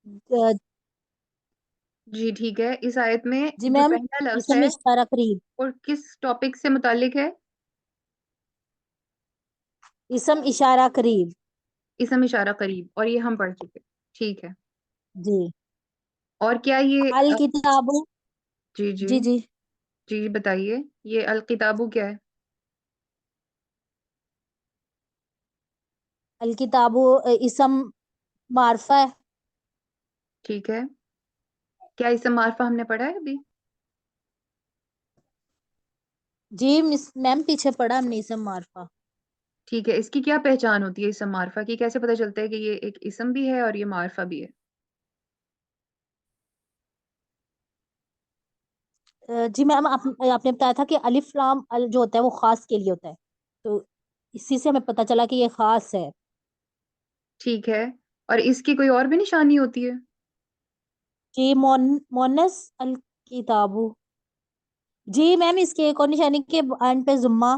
अ, जी ठीक है। इस आयत में जी जो मैम, पहला लफ्ज इसम है इशारा करीब। और किस टॉपिक से मुतालिक है? इसम इशारा करीब। इसम इशारा करीब, और ये हम पढ़ चुके। ठीक है। जी। और क्या ये अल किताब। जी जी जी जी। जी बताइए। ये अल किताबु क्या है? अल किताबु इसम मारफा है। ठीक है। क्या इसम मारफा हमने पढ़ा है अभी? जी मिस मैम, पीछे पड़ा हमने इसम मारफा। ठीक है। इसकी क्या पहचान होती है इसम मारफा की? कैसे पता चलता है कि ये एक इसम भी है और ये मारफा भी है? जी मैम, आपने बताया था कि अलिफ लाम अल जो होता है वो खास के लिए होता है, तो इसी से हमें पता चला कि ये खास है। ठीक है। और इसकी कोई और भी निशानी होती है? जी मोनस अल किताबु। जी मैम, इसके एक और निशानी के एंड पे जुम्मा।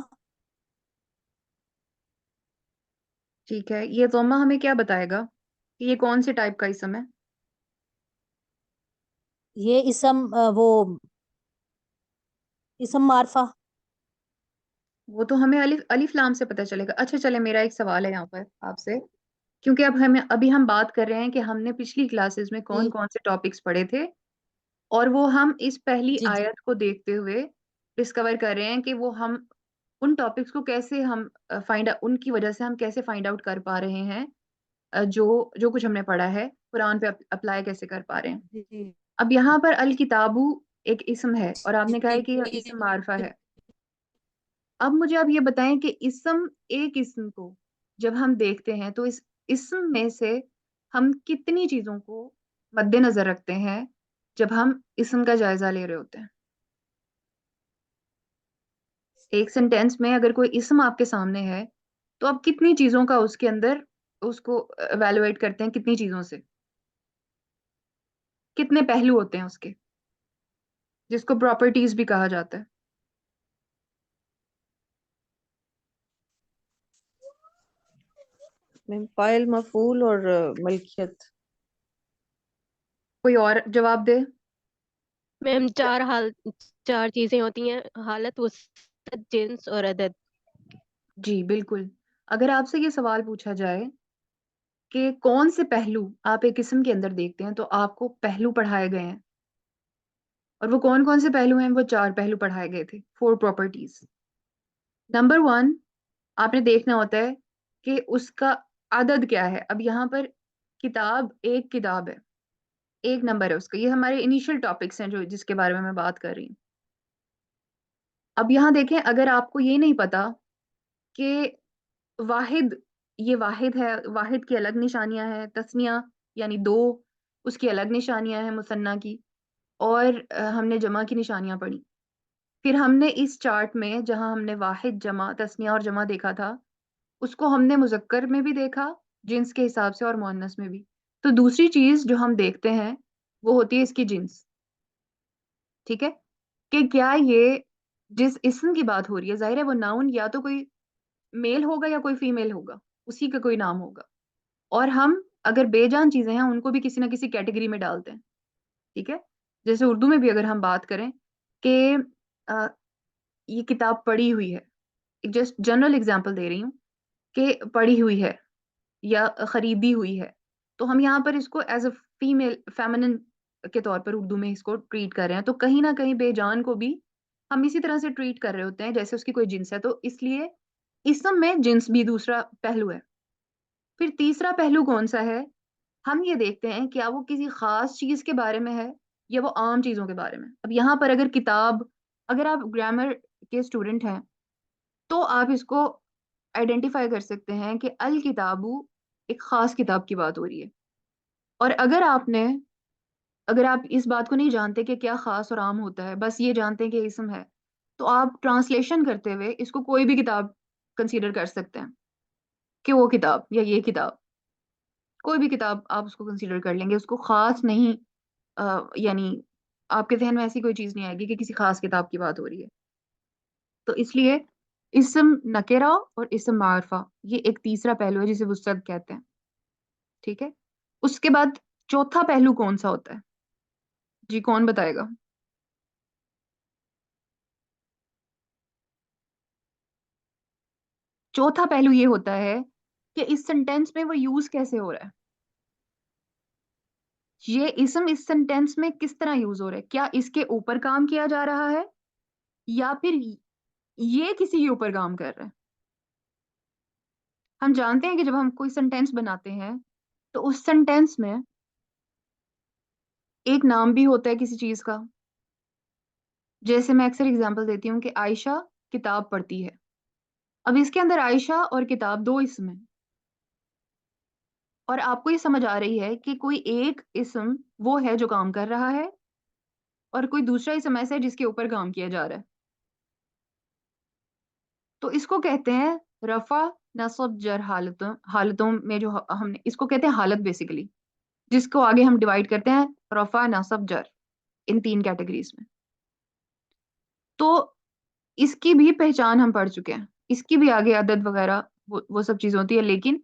ठीक है। ये ज़म्मा हमें क्या बताएगा कि ये कौन से टाइप का इसम है? ये इसम वो इसम मारफा। वो तो हमें अलिफ अलिफ लाम से पता चलेगा। अच्छा चले, मेरा एक सवाल है यहाँ पर आपसे। क्योंकि अब हमें अभी हम बात कर रहे हैं कि हमने पिछली क्लासेस में कौन जी कौन से टॉपिक्स पढ़े थे, और वो हम इस पहली जी। जी आयत को देखते हुए डिस्कवर कर रहे हैं कि वो हम उन टॉपिक्स को कैसे हम फाइंड उनकी वजह से हम कैसे फाइंड आउट कर पा रहे हैं। जो जो कुछ हमने पढ़ा है कुरान पे अप्लाई कैसे कर पा रहे हैं। जी अब यहाँ पर अल किताबु एक इसम है और आपने कहा है कि यह जी। इसम मारफा है। अब मुझे आप ये बताएं कि इसम, एक इसम को जब हम देखते हैं तो इस इसम में से हम कितनी चीजों को मद्देनजर रखते हैं जब हम इसम का जायजा ले रहे होते हैं। एक सेंटेंस में अगर कोई इसम आपके सामने है तो आप कितनी चीजों का उसके अंदर उसको एवेलुएट करते हैं, कितनी चीजों से, कितने पहलू होते हैं उसके, जिसको प्रॉपर्टीज भी कहा जाता है। मैम फाइल मफूल और मलकियत। कोई और जवाब दे। मैम चार चीजें होती हैं: हालत, वसत, जिन्स और अदद। जी बिल्कुल। अगर आपसे ये सवाल पूछा जाए कि कौन से पहलू आप एक किस्म के अंदर देखते हैं, तो आपको पहलू पढ़ाए गए हैं। और वो कौन कौन से पहलू हैं? वो चार पहलू पढ़ाए गए थे, फोर प्रॉपर्टीज। नंबर वन, आपने देखना होता है कि उसका अदद क्या है। अब यहाँ पर किताब एक किताब है, एक नंबर है उसका। ये हमारे इनिशियल टॉपिक्स हैं जो जिसके बारे में मैं बात कर रही हूँ। अब यहाँ देखें, अगर आपको ये नहीं पता कि वाहिद, ये वाहिद है, वाहिद की अलग निशानियां हैं, तस्निया यानी दो, उसकी अलग निशानियां हैं मुसन्ना की। और हमने जमा की निशानियां पढ़ी। फिर हमने इस चार्ट में जहां हमने वाहिद, जमा, तस्निया और जमा देखा था, उसको हमने मुजक्कर में भी देखा जिन्स के हिसाब से और मुअन्नस में भी। तो दूसरी चीज जो हम देखते हैं वो होती है इसकी जिन्स। ठीक है, कि क्या ये जिस इस्म की बात हो रही है, जाहिर है वो नाउन या तो कोई मेल होगा या कोई फीमेल होगा, उसी का कोई नाम होगा। और हम अगर बेजान चीजें हैं उनको भी किसी ना किसी कैटेगरी में डालते हैं। ठीक है। जैसे उर्दू में भी अगर हम बात करें कि अ, ये किताब पढ़ी हुई है, एक जस्ट जनरल एग्जांपल दे रही हूँ कि पढ़ी हुई है या खरीदी हुई है, तो हम यहाँ पर इसको एज अ फीमेल, फेमिनिन के तौर पर उर्दू में इसको ट्रीट कर रहे हैं। तो कहीं ना कहीं बेजान को भी हम इसी तरह से ट्रीट कर रहे होते हैं जैसे उसकी कोई जिन्स है। तो इसलिए इसम में जिन्स भी दूसरा पहलू है। फिर तीसरा पहलू कौन सा है? हम ये देखते हैं क्या वो किसी खास चीज के बारे में है या वो आम चीजों के बारे में। अब यहाँ पर अगर किताब, अगर आप ग्रामर के स्टूडेंट हैं तो आप इसको आइडेंटिफाई कर सकते हैं कि अल किताबु एक खास किताब की बात हो रही है। और अगर आप इस बात को नहीं जानते कि क्या खास और आम होता है, बस ये जानते हैं कि इसम है, तो आप ट्रांसलेशन करते हुए इसको कोई भी किताब कंसीडर कर सकते हैं कि वो किताब या ये किताब, कोई भी किताब आप उसको कंसीडर कर लेंगे, उसको खास नहीं। यानी आपके जहन में ऐसी कोई चीज नहीं आएगी कि किसी खास किताब की बात हो रही है। तो इसलिए इसम नकेरा और इसम मारफा, ये एक तीसरा पहलू है जिसे वुसअत कहते हैं। ठीक है। उसके बाद चौथा पहलू कौन सा होता है? जी, कौन बताएगा? चौथा पहलू ये होता है कि इस सेंटेंस में वो यूज कैसे हो रहा है। ये इसम इस सेंटेंस में किस तरह यूज हो रहा है? क्या इसके ऊपर काम किया जा रहा है, या फिर ये किसी के ऊपर काम कर रहा है? हम जानते हैं कि जब हम कोई सेंटेंस बनाते हैं तो उस सेंटेंस में एक नाम भी होता है किसी चीज का। जैसे मैं अक्सर एग्जांपल देती हूँ कि आयशा किताब पढ़ती है। अब इसके अंदर आयशा और किताब दो इसम है, और आपको ये समझ आ रही है कि कोई एक इसम वो है जो काम कर रहा है, और कोई दूसरा इसम ऐसा है जिसके ऊपर काम किया जा रहा है। तो इसको कहते हैं रफा नसब जर हालतों हालतों में जो हमने इसको कहते हैं हालत बेसिकली, जिसको आगे हम डिवाइड करते हैं रफा नसब जर इन तीन कैटेगरीज में। तो इसकी भी पहचान हम पढ़ चुके हैं, इसकी भी आगे अदद वगैरह वो सब चीजें होती है, लेकिन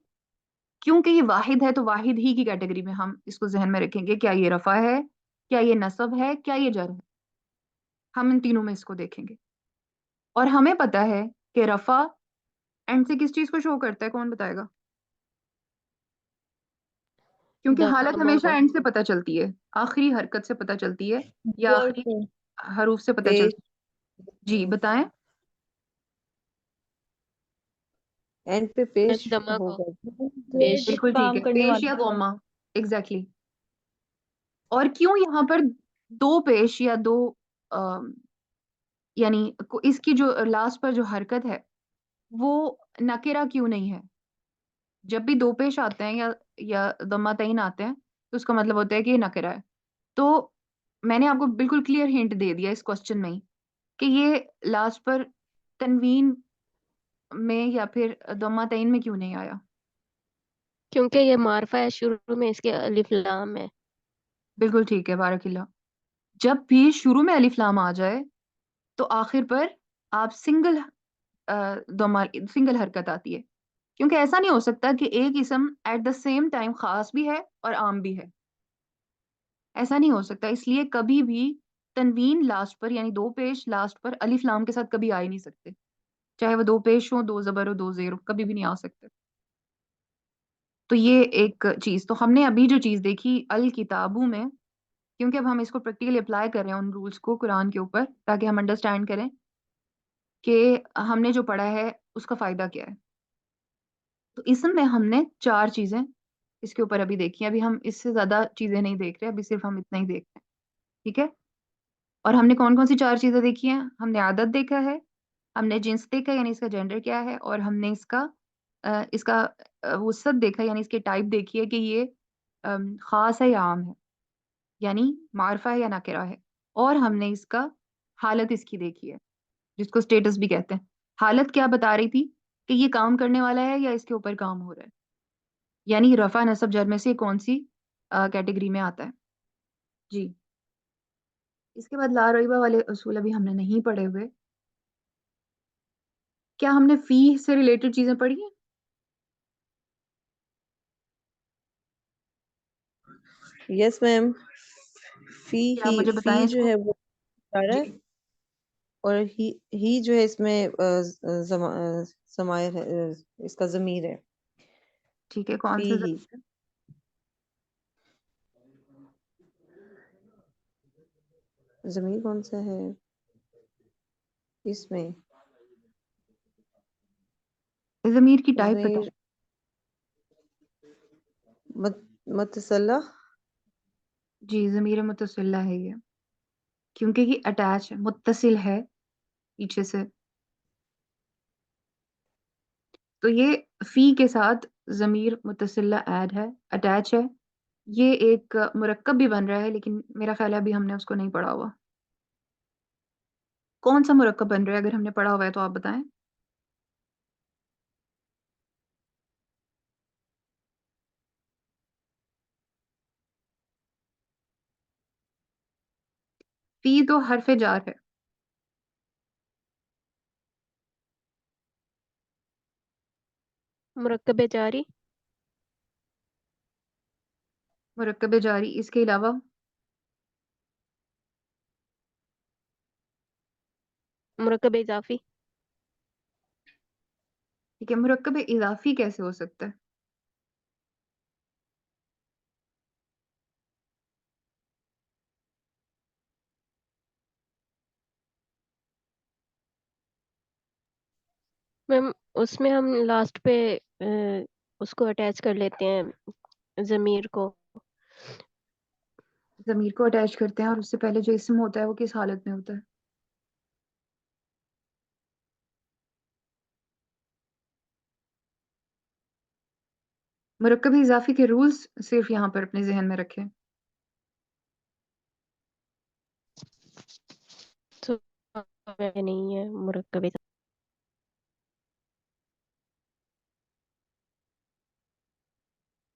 क्योंकि ये वाहिद है तो वाहिद ही की कैटेगरी में हम इसको जहन में रखेंगे। क्या ये रफा है, क्या ये नसब है, क्या ये जर है? हम इन तीनों में इसको देखेंगे। और हमें पता है कि रफा एंड से किस चीज को शो करता है, कौन बताएगा? क्योंकि हालत दमा हमेशा को। एंड से पता चलती है, आखिरी हरकत से पता चलती है, या ऊपर आखिरी से हरूफ से पता पेश, चलती है। जी बताएं। एंड पे पेश दमा को होगा। पेश। थर्ड बिल्कुल ठीक काम है, करने पेश या वाला। गोमा। एग्जैक्टली। और क्यों यहाँ पर दो पेश या दो यानी इसकी जो लास्ट पर जो हरकत है वो नकेरा क्यों नहीं है? जब भी दो पेश आते हैं या दम्मा तईन आते हैं तो उसका मतलब होता है कि ये नकेरा है। तो मैंने आपको बिल्कुल क्लियर हिंट दे दिया इस क्वेश्चन में ही कि ये लास्ट पर तनवीन में या फिर दम्मा तईन में क्यों नहीं आया। क्योंकि ये मारफा है, शुरू में इसके अलिफ लाम है। बिल्कुल ठीक है, बारकिल्ला। जब भी शुरू में अलिफ लाम आ जाए तो आखिर पर आप दम्मा सिंगल हरकत आती है। क्योंकि ऐसा नहीं हो सकता कि एक इसम एट द सेम टाइम खास भी है और आम भी है, ऐसा नहीं हो सकता। इसलिए कभी भी तनवीन लास्ट पर यानी दो पेश लास्ट पर अलिफ लाम के साथ कभी आ ही नहीं सकते, चाहे वो दो पेश हो, दो जबर हो, दो जेर हो, कभी भी नहीं आ सकते। तो ये एक चीज। तो हमने अभी जो चीज देखी अल किताबू में, क्योंकि अब हम इसको प्रैक्टिकली अप्लाई कर रहे हैं उन रूल्स को कुरान के ऊपर, ताकि हम अंडरस्टैंड करें कि हमने जो पढ़ा है उसका फायदा क्या है। तो इसमें हमने चार चीजें इसके ऊपर अभी देखी हैं। अभी हम इससे ज्यादा चीजें नहीं देख रहे, अभी सिर्फ हम इतना ही देख रहे हैं। ठीक है। और हमने कौन कौन सी चार चीजें देखी हैं? हमने आदत देखा है, हमने जिन्स देखा यानी इसका जेंडर क्या है, और हमने इसका वुसअत देखा यानी इसकी टाइप देखी है कि ये खास है या आम है, यानी मारफा है या नाकिरा है। और हमने इसका हालत इसकी देखी है, जिसको स्टेटस भी कहते हैं। हालत क्या बता रही थी कि ये काम करने वाला है या इसके ऊपर काम हो रहा है, यानी रफा नसब जर में से कौन सी कैटेगरी में आता है। जी। इसके बाद ला रईबा वाले असूल अभी हमने नहीं पढ़े हुए। क्या हमने फी से रिलेटेड चीजें पढ़ी हैं? Yes ma'am. फी क्या आप मुझे फी बताएं जो इसको। है वो इशारा है, जी। और ही जो है इसमें समायर है, इसका जमीर है। ठीक है, कौन फी से ही, जमीर कौन सा है इसमें? जमीर की टाइप बताओ। जमीर मुतसल्ला। जी, जमीर मुतसिला है ये, क्योंकि ये अटैच है, मुत्तसिल है पीछे से। तो ये फी के साथ जमीर मुतसिला ऐड है, अटैच है। ये एक मुरक्कब भी बन रहा है, लेकिन मेरा ख्याल है अभी हमने उसको नहीं पढ़ा हुआ। कौन सा मुरक्कब बन रहा है? अगर हमने पढ़ा हुआ है तो आप बताएं। फी तो हरफे जार है। मुरक्कब जारी। मुरक्कब जारी, इसके अलावा? मुरक्कब इजाफी। ठीक है, मुरक्कब इजाफी कैसे हो सकता है? मैम उसमें हम लास्ट पे उसको अटैच कर लेते हैं, जमीर को। जमीर को अटैच करते हैं, और उससे पहले जो इसम होता है वो किस हालत में होता है? मुरक्कब इजाफी के रूल्स सिर्फ यहाँ पर अपने जहन में रखें। तो नहीं है मुरक्कब इजाफी।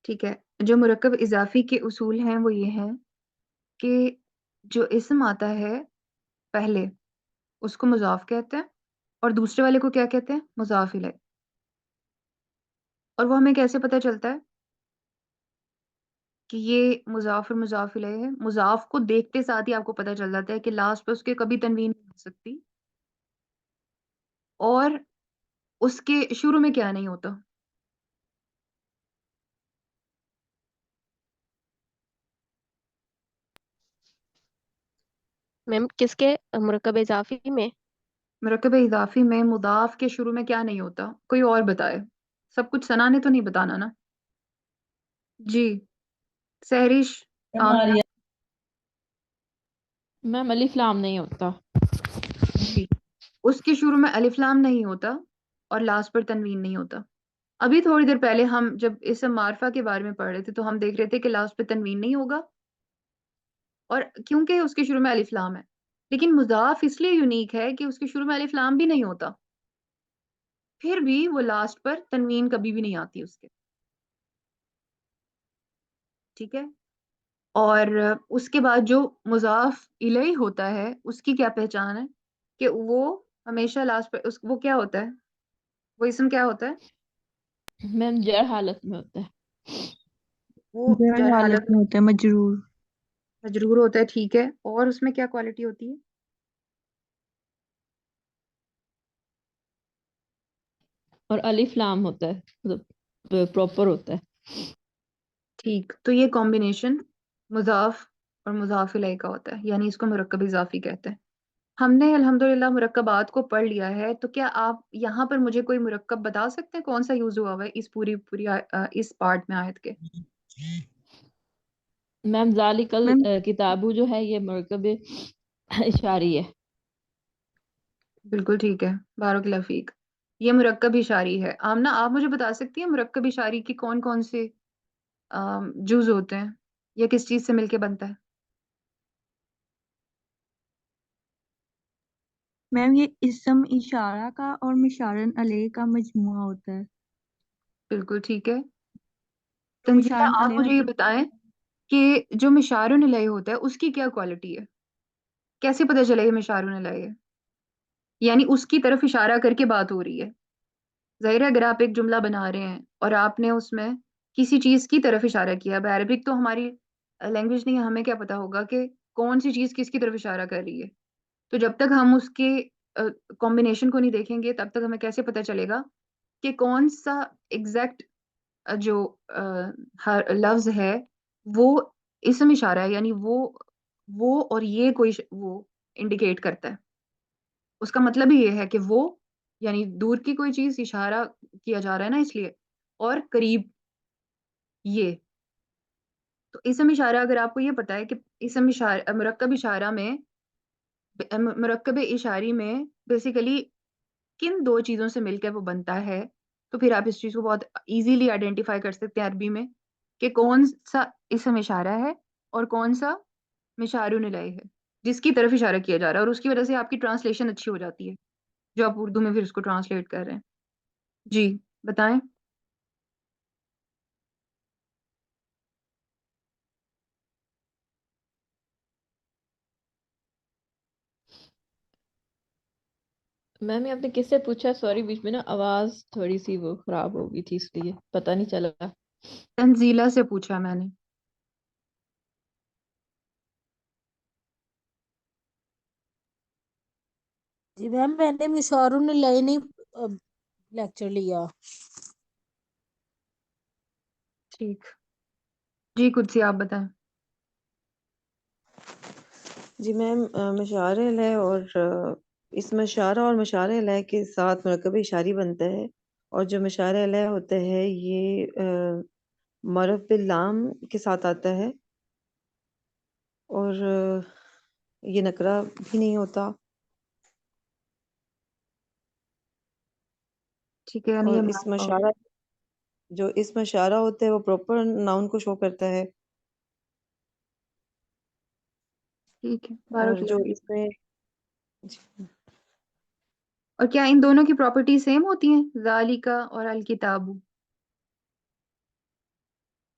ठीक है, जो मुरक्कब इजाफी के उसूल हैं वो ये हैं कि जो इसम आता है पहले, उसको मुजाफ कहते हैं, और दूसरे वाले को क्या कहते हैं? मुजाफ इलैह। और वो हमें कैसे पता चलता है कि ये मुजाफ और मुजाफ इलैह है? मुजाफ को देखते साथ ही आपको पता चल जाता है कि लास्ट पे उसके कभी तनवीन नहीं हो सकती, और उसके शुरू में क्या नहीं होता? मैम किसके, मुरक्कब इजाफी में? मुरक्कब इजाफी में मुदाफ के शुरू में क्या नहीं होता? कोई और बताए। सब कुछ सना ने तो नहीं बताना ना। जी, सहरिश, आमना। हमारी मैम अलिफ लाम नहीं होता। जी, उसके शुरू में अलिफ लाम नहीं होता, और लास्ट पर तनवीन नहीं होता। अभी थोड़ी देर पहले हम जब इसम मारफा के बारे में पढ़ रहे थे तो हम देख रहे थे कि लास्ट पे तनवीन नहीं होगा, और क्योंकि उसके शुरू में अलिफ लाम है। लेकिन मुजाफ इसलिए यूनिक है कि उसके शुरू में अलिफ लाम भी नहीं होता, फिर भी वो लास्ट पर तनवीन कभी भी नहीं आती उसके। ठीक है, और उसके बाद जो मुजाफ इलैहि होता है उसकी क्या पहचान है? कि वो हमेशा लास्ट पर वो क्या होता है? वो इसम क्या होता है? मैम जड़ हालत में होता है। वो जड़ जर हालत हालत में होता है, मजरूर। मजरूर होता है। ठीक है, और उसमें क्या क्वालिटी होती है? और अलिफ लाम होता है, मतलब प्रॉपर होता है। ठीक, तो ये कॉम्बिनेशन मुजाफ और मुजाफ इलैहि का होता है, यानी इसको मुरक्कब इजाफी कहते हैं। हमने अल्हम्दुलिल्लाह मुरक्कबात को पढ़ लिया है, तो क्या आप यहाँ पर मुझे कोई मुरक्कब बता सकते हैं कौन सा यूज हुआ हुआ है इस पूरी पूरी इस पार्ट में आयत के? मैम जालिकल मैम किताबू जो है ये मुरकब इशारी है। बिल्कुल ठीक है, बारक फीक। ये मुरक्कब इशारी है। आमना, आप मुझे बता सकती हैं मुरक्कब इशारी की कौन कौन से जुज होते हैं, या किस चीज से मिलके बनता है? मैम ये इस्म इशारा का और मिशारन अलैह का मजमुआ होता है। बिल्कुल ठीक है। तो तंजीला, मिशारन आप अलैह मुझे ये मतलब बताएं कि जो मिशारुन इलैहि होता है उसकी क्या क्वालिटी है? कैसे पता चलेगा मिशारुन इलैहि है? यानी उसकी तरफ इशारा करके बात हो रही है। जाहिर है, अगर आप एक जुमला बना रहे हैं और आपने उसमें किसी चीज की तरफ इशारा किया, अब अरबिक तो हमारी लैंग्वेज नहीं है, हमें क्या पता होगा कि कौन सी चीज किसकी तरफ इशारा कर रही है? तो जब तक हम उसके कॉम्बिनेशन को नहीं देखेंगे तब तक हमें कैसे पता चलेगा कि कौन सा एग्जैक्ट जो हर लफ्ज है वो इसम इशारा है, यानी वो और ये कोई वो इंडिकेट करता है। उसका मतलब ही ये है कि वो, यानी दूर की कोई चीज इशारा किया जा रहा है ना, इसलिए, और करीब ये। तो इसम इशारा, अगर आपको ये पता है कि इसम इशारा मुरक्कब इशारा में, मुरक्कब इशारी में बेसिकली किन दो चीजों से मिलकर वो बनता है, तो फिर आप इस चीज को बहुत इजीली आइडेंटिफाई कर सकते हैं अरबी में कि कौन सा इसम इशारा है और कौन सा मिशारुन इलैहि है, जिसकी तरफ इशारा किया जा रहा है, और उसकी वजह से आपकी ट्रांसलेशन अच्छी हो जाती है जो आप उर्दू में फिर उसको ट्रांसलेट कर रहे हैं। जी, बताएं। मैम ये आपने किससे पूछा? सॉरी, बीच में ना आवाज थोड़ी सी वो खराब हो गई थी, इसलिए पता नहीं चला। तंजीला से पूछा मैंने। जी मैम, मैंने मिशारुन नहीं लेक्चर लिया। ठीक। जी कुदसी आप बताएं। जी मैम, मशार है और इस मशारा और मशार है के साथ मरकब इशारी बनता है। और जो मशार है होता है ये मरफ बिल लाम के साथ आता है। और ये नकरा भी नहीं होता। ठीक है, यानी ये और इस मशारा जो इस मशारा होता है वो प्रॉपर नाउन को शो करता है। ठीक है, बारो और जो क्लियर। इसमें और क्या इन दोनों की प्रॉपर्टी सेम होती हैं, ज़ालिका और अल किताबु?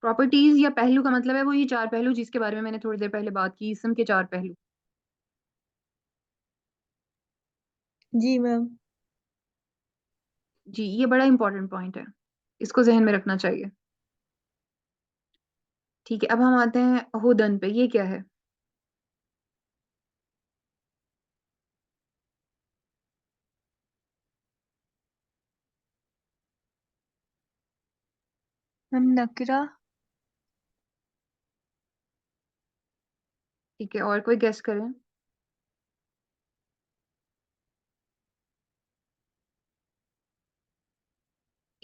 प्रॉपर्टीज या पहलू का मतलब है वो ये चार पहलू जिसके बारे में मैंने थोड़ी देर पहले बात की, इसम के चार पहलू। जी मैम। जी, ये बड़ा इंपॉर्टेंट पॉइंट है, इसको जहन में रखना चाहिए। ठीक है, अब हम आते हैं हुदन पे। ये क्या है? मैम नकरा। ठीक है, और कोई गेस करें?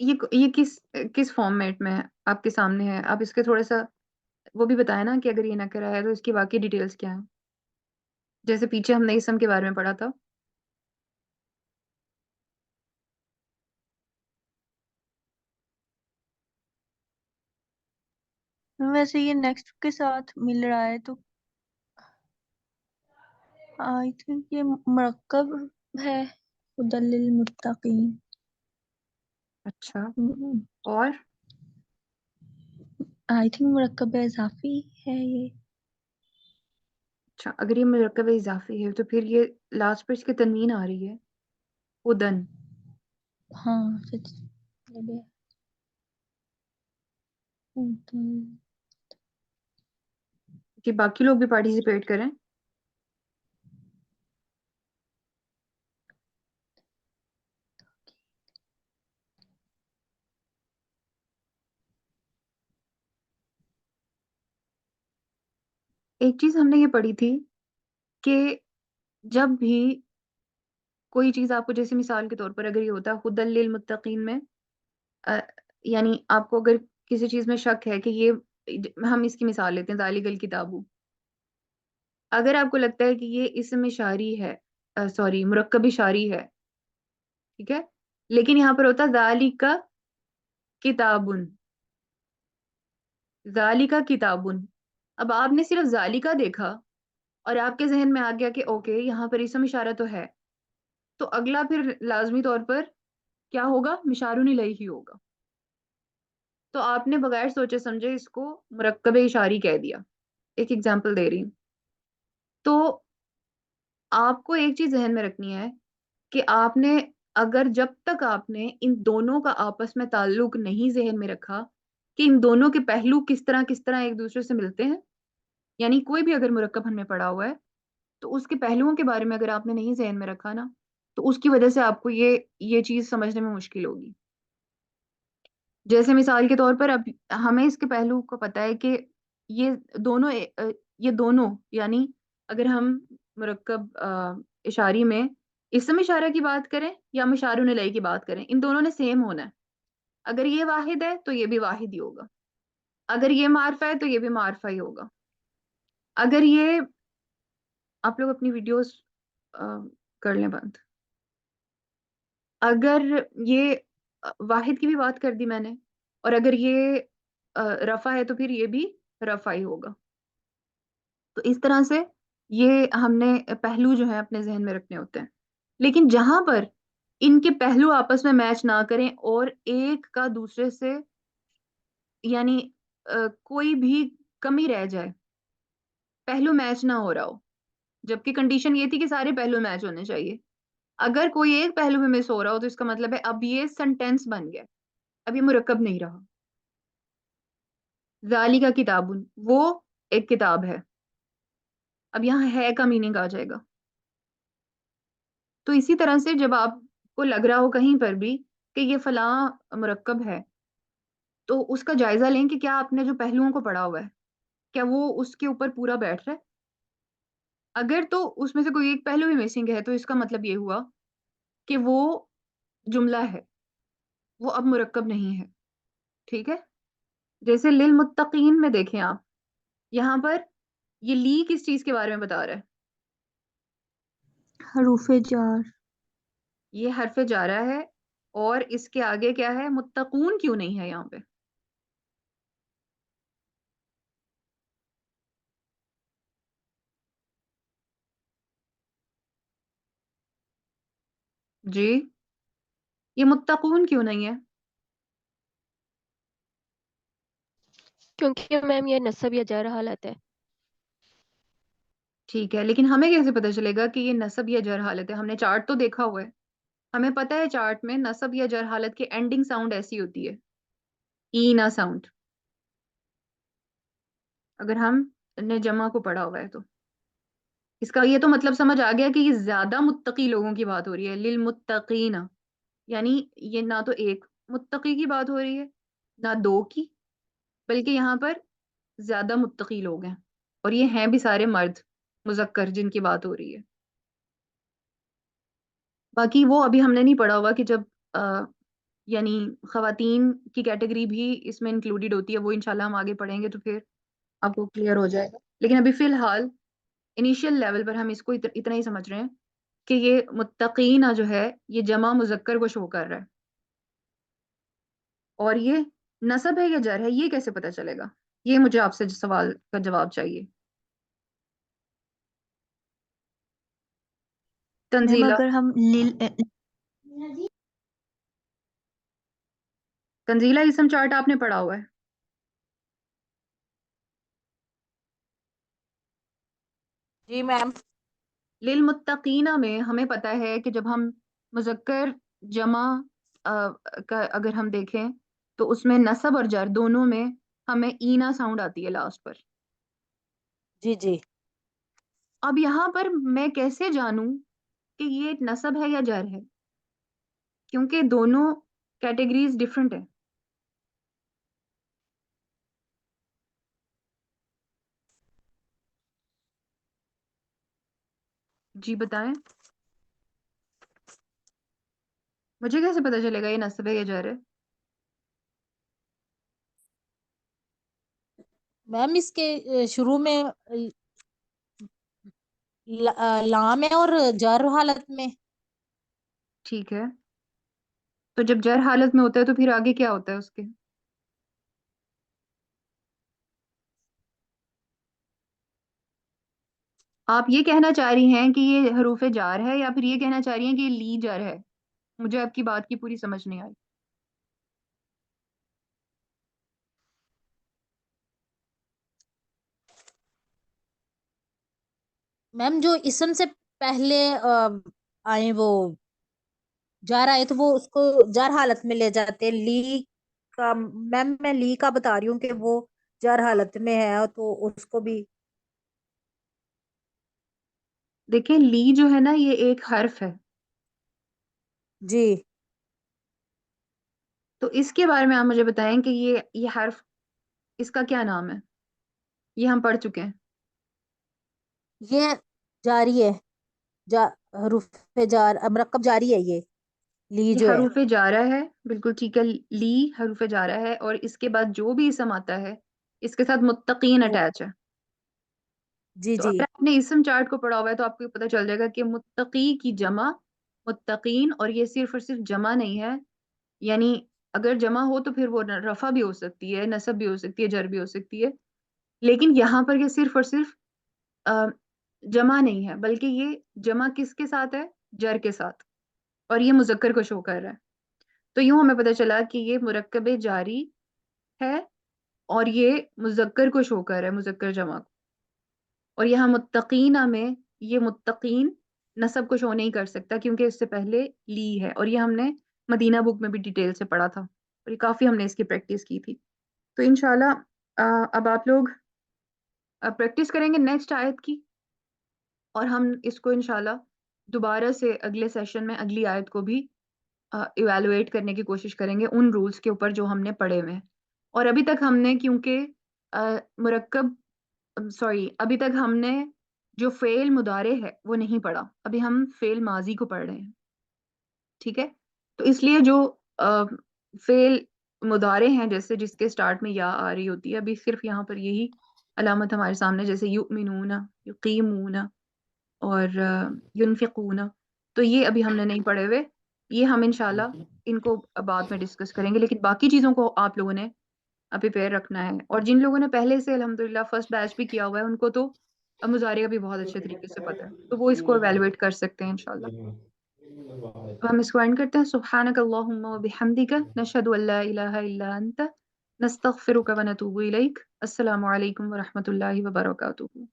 ये किस किस फॉर्मेट में है, आपके सामने है? आप इसके थोड़ा सा वो भी बताया ना कि अगर ये नकरा है तो इसकी बाकी डिटेल्स क्या है, जैसे पीछे हमने इसम के बारे में पढ़ा था। मैम वैसे ये नेक्स्ट के साथ मिल रहा है तो आई थिंक ये मरकब है। हुदल मुत्तकीन। अच्छा, और? आई थिंक मरकब इजाफी है ये। अच्छा, अगर ये मुरक्कब इजाफी है तो फिर ये लास्ट पर इसकी तनवीन आ रही है, हुदन। हाँ सच। लगे। हुदल। कि बाकी लोग भी पार्टिसिपेट करें। एक चीज हमने ये पढ़ी थी कि जब भी कोई चीज आपको, जैसे मिसाल के तौर पर अगर ये होता है हुदल लिल मुत्तकीन में, अ, यानी आपको अगर किसी चीज में शक है कि ये, हम इसकी मिसाल लेते हैं जालिकल किताबु, अगर आपको लगता है कि ये इसम इशारी है, सॉरी मुरक्कब इशारी है, ठीक है, लेकिन यहाँ पर होता जालिका किताबुन, जालिका किताबुन। अब आपने सिर्फ जालिका देखा और आपके जहन में आ गया कि ओके यहाँ पर इसम इशारा तो है, तो अगला फिर लाजमी तौर पर क्या होगा, मिशारुन इलैहि ही होगा। तो आपने बगैर सोचे समझे इसको मुरक्कब इशारी कह दिया। एक एग्जांपल दे रही हूँ। तो आपको एक चीज जहन में रखनी है कि आपने, अगर जब तक आपने इन दोनों का आपस में ताल्लुक नहीं जहन में रखा कि इन दोनों के पहलू किस तरह एक दूसरे से मिलते हैं, यानी कोई भी अगर मुरक्कब हमने पढ़ा हुआ है तो उसके पहलुओं के बारे में अगर आपने नहीं जहन में रखा ना, तो उसकी वजह से आपको ये चीज समझने में मुश्किल होगी। जैसे मिसाल के तौर पर अब हमें इसके पहलू को पता है कि ये दोनों ये दोनों, यानी अगर हम मुरक्कब इशारी में इसम इशारा की बात करें या मुशारुन इलैहि की बात करें, इन दोनों ने सेम होना है। अगर ये वाहिद है तो ये भी वाहिद ही होगा, अगर ये मारफा है तो ये भी मारफा ही होगा। अगर ये, आप लोग अपनी वीडियोस कर लें बंद। अगर ये वाहिद की भी बात कर दी मैंने, और अगर ये रफा है तो फिर ये भी रफा ही होगा। तो इस तरह से ये हमने पहलू जो है अपने जहन में रखने होते हैं। लेकिन जहां पर इनके पहलू आपस में मैच ना करें और एक का दूसरे से, यानी कोई भी कमी रह जाए, पहलू मैच ना हो रहा हो, जबकि कंडीशन ये थी कि सारे पहलू मैच होने चाहिए, अगर कोई एक पहलू में मिस हो रहा हो तो इसका मतलब है अब ये सेंटेंस बन गया, अब ये मुरक्कब नहीं रहा। जालिका किताबुन, वो एक किताब है। अब यहाँ है का मीनिंग आ जाएगा। तो इसी तरह से जब आपको लग रहा हो कहीं पर भी कि ये फलां मुरक्कब है, तो उसका जायजा लें कि क्या आपने जो पहलुओं को पढ़ा हुआ है, क्या वो उसके ऊपर पूरा बैठ रहा है। अगर तो उसमें से कोई एक पहलू भी मिसिंग है, तो इसका मतलब ये हुआ कि वो जुमला है, वो अब मुरक्कब नहीं है। ठीक है। जैसे लिल मुत्तकीन में देखें आप, यहाँ पर ये ली किस चीज के बारे में बता रहा है? हरूफे जार। ये हरफ जारा है, और इसके आगे क्या है? मुत्तकून क्यों नहीं है यहाँ पे? जी, ये मुत्तकून क्यों नहीं है? क्योंकि मैम ये नस्ब या जर हालत है। ठीक है, लेकिन हमें कैसे पता चलेगा कि ये नसब या जर हालत है? हमने चार्ट तो देखा हुआ है, हमें पता है चार्ट में नसब या जर हालत की एंडिंग साउंड ऐसी होती है, ई ना साउंड। अगर हमने जमा को पढ़ा हुआ है तो इसका ये तो मतलब समझ आ गया कि ये ज्यादा मुत्तकी लोगों की बात हो रही है, लिल मुत्तकीना। यानी ये ना तो एक मुत्तकी की बात हो रही है, ना दो की, बल्कि यहाँ पर ज्यादा मुत्तकी लोग हैं, और ये हैं भी सारे मर्द मुजक्कर जिनकी बात हो रही है। बाकी वो अभी हमने नहीं पढ़ा हुआ कि जब यानी खवातीन की कैटेगरी भी इसमें इंक्लूडेड होती है, वो इंशाल्लाह हम आगे पढ़ेंगे तो फिर आपको क्लियर हो जाएगा। लेकिन अभी फिलहाल इनिशियल लेवल पर हम इसको इतना ही समझ रहे हैं कि ये मुत्तकीना जो है, ये जमा मुजक्कर को शो कर रहा है। और ये नसब है या जर है, ये कैसे पता चलेगा? ये मुझे आपसे सवाल का जवाब चाहिए। मैम तंजीला, अगर हम लिल तंजीला इसम चार्ट आपने पढ़ा हुआ है? जी मैम। लिल मुत्तकीना में हमें पता है कि जब हम मुजक्कर जमा का अगर हम देखें, तो उसमें नसब और जर दोनों में हमें ईना साउंड आती है लास्ट पर। जी जी। अब यहाँ पर मैं कैसे जानूं कि ये नसब है या जर है, क्योंकि दोनों कैटेगरीज डिफरेंट है। जी बताएं, मुझे कैसे पता चलेगा ये नसब है या जर है? मैम इसके शुरू में लाम है और जार हालत में। ठीक है, तो जब जर हालत में होता है तो फिर आगे क्या होता है उसके? आप ये कहना चाह रही हैं कि ये हरूफे जार है, या फिर ये कहना चाह रही हैं कि ये ली जर है? मुझे आपकी बात की पूरी समझ नहीं आई। मैम जो इसम से पहले आए वो जार आए तो वो उसको जार हालत में ले जाते हैं। ली का मैम मैं ली का बता रही हूँ कि वो जार हालत में है तो उसको भी। देखिए, ली जो है ना, ये एक हर्फ है, जी। तो इसके बारे में आप मुझे बताएं कि ये हर्फ, इसका क्या नाम है? ये हम पढ़ चुके हैं। ये जारी है। जा हरूफ जार मरकब जारी है ये। ली ये जो है। हरूफे जारा है, बिल्कुल ठीक है। ली हरूफे जारा है, और इसके बाद जो भी इसम आता है, इसके साथ मुत्तकीन वो अटैच है। जी तो जी। अगर आपने इसम चार्ट को पढ़ा हुआ है तो आपको पता चल जाएगा कि मुत्तकी की जमा मुत्तकीन, और ये सिर्फ और सिर्फ जमा नहीं है। यानी अगर जमा हो तो फिर वो रफा भी हो सकती है, नसब भी हो सकती है, जर भी हो सकती है। लेकिन यहाँ पर ये सिर्फ और सिर्फ अ, जमा नहीं है, बल्कि ये जमा किसके साथ है? जर के साथ। और ये मुजक्कर को शो कर रहा है। तो यूं हमें पता चला कि ये मुरक्कब जारी है, और ये मुजक्कर को शो कर रहा है, मुजक्कर जमा को। और यहाँ मुत्तकीना में ये मुत्तकीन नसब को शो नहीं कर सकता, क्योंकि इससे पहले ली है, और ये हमने मदीना बुक में भी डिटेल से पढ़ा था, और ये काफी हमने इसकी प्रैक्टिस की थी। तो इंशाल्लाह अब आप लोग प्रैक्टिस करेंगे नेक्स्ट आयत की, और हम इसको इंशाल्लाह दोबारा से अगले सेशन में अगली आयत को भी इवेलुएट करने की कोशिश करेंगे उन रूल्स के ऊपर जो हमने पढ़े हुए हैं। और अभी तक हमने क्योंकि मुरक्कब सॉरी अभी तक हमने जो फेल मुदारे है वो नहीं पढ़ा, अभी हम फेल माजी को पढ़ रहे हैं। ठीक है, तो इसलिए जो फेल मुदारे हैं जैसे जिसके स्टार्ट में या आ रही होती है, अभी सिर्फ यहाँ पर यही अलामत हमारे सामने, जैसे युमिनूना, युकीमूना और युनफिकूना, तो ये अभी हमने नहीं पढ़े हुए। ये हम इंशाल्लाह इनको बाद में डिस्कस करेंगे, लेकिन बाकी चीज़ों को आप लोगों ने प्रिपेयर रखना है। और जिन लोगों ने पहले से अल्हम्दुलिल्लाह फर्स्ट बैच भी किया हुआ है उनको तो मुजारे का भी बहुत अच्छे तरीके से पता है, तो वो इसको एवेलुएट कर सकते हैं इंशाल्लाह। तो हम इसको एंड करते हैं। सुब्हानक अल्लाहुम्मा व बिहम्दिका नशहदु अल्ला इलाहा इल्ला अंता नस्तगफिरुका व नतूबु इलैक। अस्सलामु अलैकुम व रहमतुल्लाहि व बरकातुहू।